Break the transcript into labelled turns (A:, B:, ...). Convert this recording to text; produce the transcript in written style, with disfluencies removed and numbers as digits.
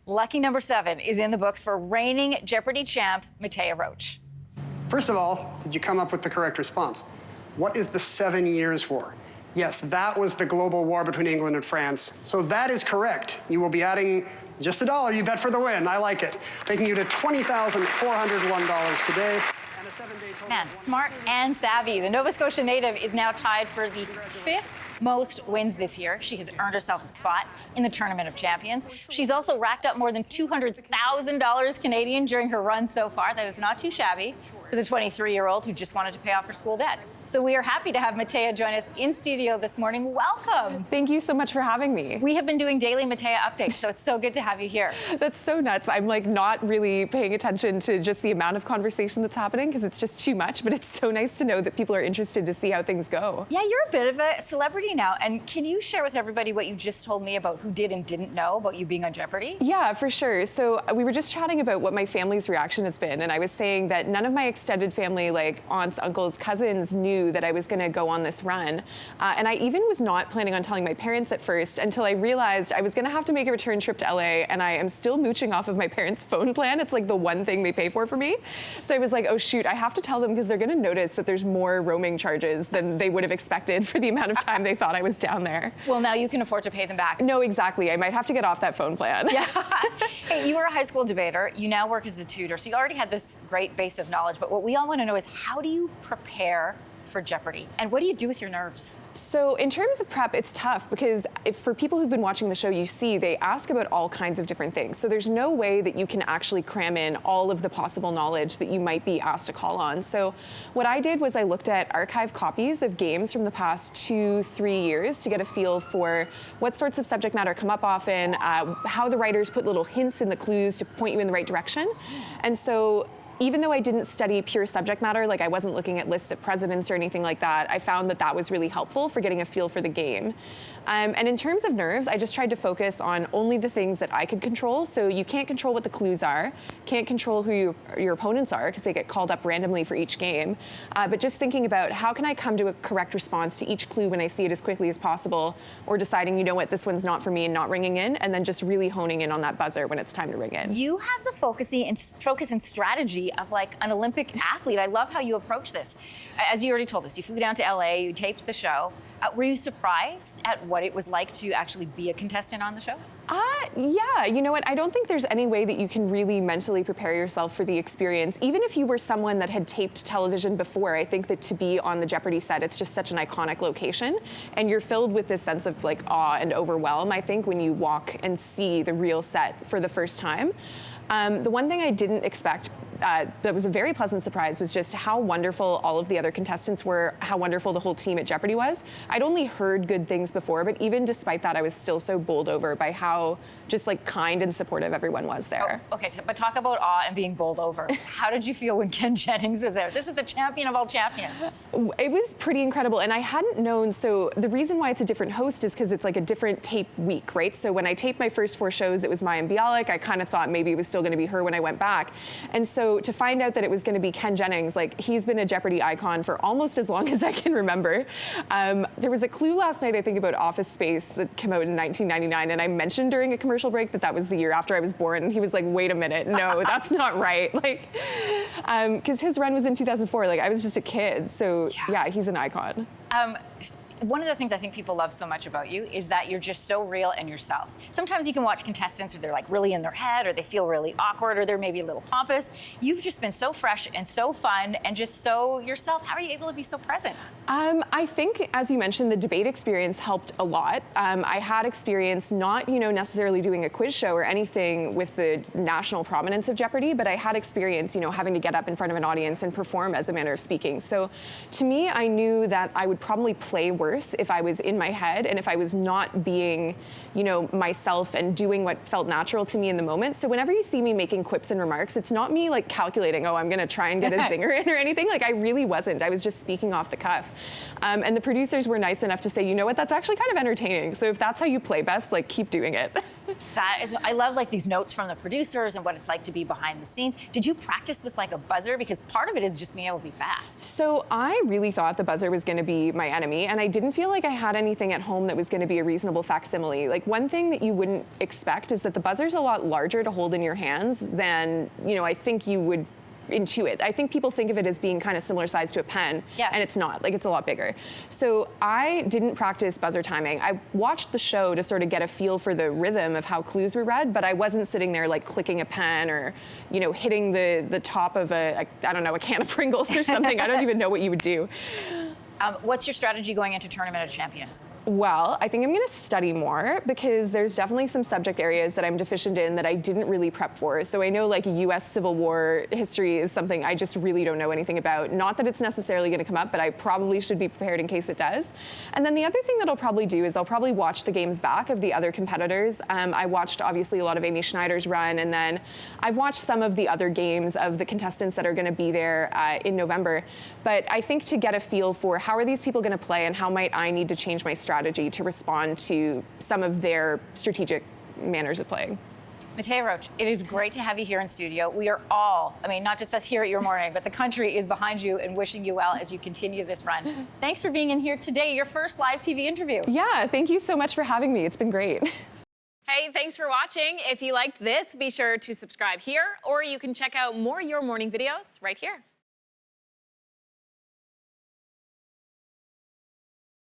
A: Lucky number 7 is in the books for reigning Jeopardy champ, Mattea Roach.
B: First of all, did you come up with the correct response? What is the 7 Years' War? Yes, that was the global war between England and France. So that is correct. You will be adding just $1 you bet for the win. I like it. Taking you to $20,401 today. And a 7-day total.
A: Man, smart and savvy. The Nova Scotia native is now tied for the 5th most wins this year. She has earned herself a spot in the Tournament of Champions. She's also racked up more than $200,000 Canadian during her run so far. That is not too shabby for the 23-year-old who just wanted to pay off her school debt. So we are happy to have Mattea join us in studio this morning. Welcome.
C: Thank you so much for having me.
A: We have been doing daily Mattea updates, so it's so good to have you here.
C: That's so nuts. I'm like not really paying attention to just the amount of conversation that's happening because it's just too much, but it's so nice to know that people are interested to see how things go.
A: Yeah, you're a bit of a celebrity now, and can you share with everybody what you just told me about who did and didn't know about you being on Jeopardy?
C: Yeah, for sure. So we were just chatting about what my family's reaction has been, and I was saying that none of my extended family, like aunts, uncles, cousins, knew that I was going to go on this run. And I even was not planning on telling my parents at first until I realized I was going to have to make a return trip to LA, and I am still mooching off of my parents' phone plan. It's like the one thing they pay for me. So I was like, oh shoot, I have to tell them because they're going to notice that there's more roaming charges than they would have expected for the amount of time they thought I was down there.
A: Well, now you can afford to pay them back.
C: No, exactly. I might have to get off that phone plan.
A: Yeah. Hey, you were a high school debater. You now work as a tutor, so you already had this great base of knowledge. But what we all want to know is, how do you prepare for Jeopardy? And what do you do with your nerves?
C: So in terms of prep, it's tough because for people who've been watching the show, you see they ask about all kinds of different things. So there's no way that you can actually cram in all of the possible knowledge that you might be asked to call on. So what I did was I looked at archive copies of games from the past 2-3 years to get a feel for what sorts of subject matter come up often, how the writers put little hints in the clues to point you in the right direction. And so even though I didn't study pure subject matter, like I wasn't looking at lists of presidents or anything like that, I found that that was really helpful for getting a feel for the game. And in terms of nerves, I just tried to focus on only the things that I could control. So you can't control what the clues are, can't control who your opponents are because they get called up randomly for each game. But just thinking about how can I come to a correct response to each clue when I see it as quickly as possible, or deciding, you know what, this one's not for me and not ringing in, and then just really honing in on that buzzer when it's time to ring in.
A: You have the focus and strategy of like an Olympic athlete. I love how you approach this. As you already told us, you flew down to LA, you taped the show. Were you surprised at what it was like to actually be a contestant on the show?
C: Yeah, you know what? I don't think there's any way that you can really mentally prepare yourself for the experience. Even if you were someone that had taped television before, I think that to be on the Jeopardy set, it's just such an iconic location. And you're filled with this sense of like awe and overwhelm, I think, when you walk and see the real set for the first time. The one thing I didn't expect that was a very pleasant surprise was just how wonderful all of the other contestants were, how wonderful the whole team at Jeopardy was. I'd only heard good things before, but even despite that, I was still so bowled over by how just like kind and supportive everyone was there.
A: Oh, okay, but talk about awe and being bowled over. How did you feel when Ken Jennings was there? This is the champion of all champions.
C: It was pretty incredible, and I hadn't known, so the reason why it's a different host is because it's like a different tape week, right? So when I taped my first 4 shows, it was Mayim Bialik. I kind of thought maybe it was still gonna be her when I went back. And so to find out that it was gonna be Ken Jennings, like he's been a Jeopardy icon for almost as long as I can remember. There was a clue last night, I think, about Office Space that came out in 1999, and I mentioned during a commercial break that was the year after I was born, and he was like, wait a minute, no, that's not right. Like, because his run was in 2004, like I was just a kid, so yeah, he's an icon.
A: One of the things I think people love so much about you is that you're just so real and yourself. Sometimes you can watch contestants who they're like really in their head, or they feel really awkward, or they're maybe a little pompous. You've just been so fresh and so fun and just so yourself. How are you able to be so present?
C: I think, as you mentioned, the debate experience helped a lot. I had experience not, necessarily doing a quiz show or anything with the national prominence of Jeopardy, but I had experience, having to get up in front of an audience and perform as a manner of speaking. So to me, I knew that I would probably play worse if I was in my head and if I was not being, myself and doing what felt natural to me in the moment. So whenever you see me making quips and remarks, it's not me like calculating, oh, I'm gonna try and get a zinger in or anything. Like I really wasn't. I was just speaking off the cuff. And the producers were nice enough to say, you know what, that's actually kind of entertaining. So if that's how you play best, like keep doing it.
A: That is, I love like these notes from the producers and what it's like to be behind the scenes. Did you practice with like a buzzer? Because part of it is just being able to be fast.
C: So I really thought the buzzer was going to be my enemy, and I didn't feel like I had anything at home that was going to be a reasonable facsimile. Like, one thing that you wouldn't expect is that the buzzer's a lot larger to hold in your hands than, you know, I think you would intuit. I think people think of it as being kind of similar size to a pen, and it's not. Like, it's a lot bigger. So I didn't practice buzzer timing. I watched the show to sort of get a feel for the rhythm of how clues were read, but I wasn't sitting there like clicking a pen or, you know, hitting the top of I don't know, a can of Pringles or something. I don't even know what you would do.
A: What's your strategy going into Tournament of Champions?
C: Well, I think I'm going to study more because there's definitely some subject areas that I'm deficient in that I didn't really prep for. So I know like U.S. Civil War history is something I just really don't know anything about. Not that it's necessarily going to come up, but I probably should be prepared in case it does. And then the other thing that I'll probably do is I'll probably watch the games back of the other competitors. I watched obviously a lot of Amy Schneider's run, and then I've watched some of the other games of the contestants that are going to be there in November. But I think to get a feel for how are these people going to play and how might I need to change my strategy to respond to some of their strategic manners of playing.
A: Mattea Roach, it is great to have you here in studio. We are all, I mean, not just us here at Your Morning, but the country is behind you and wishing you well as you continue this run. Thanks for being in here today, your first live TV interview.
C: Yeah, thank you so much for having me. It's been great.
D: Hey, thanks for watching. If you liked this, be sure to subscribe here, or you can check out more Your Morning videos right here.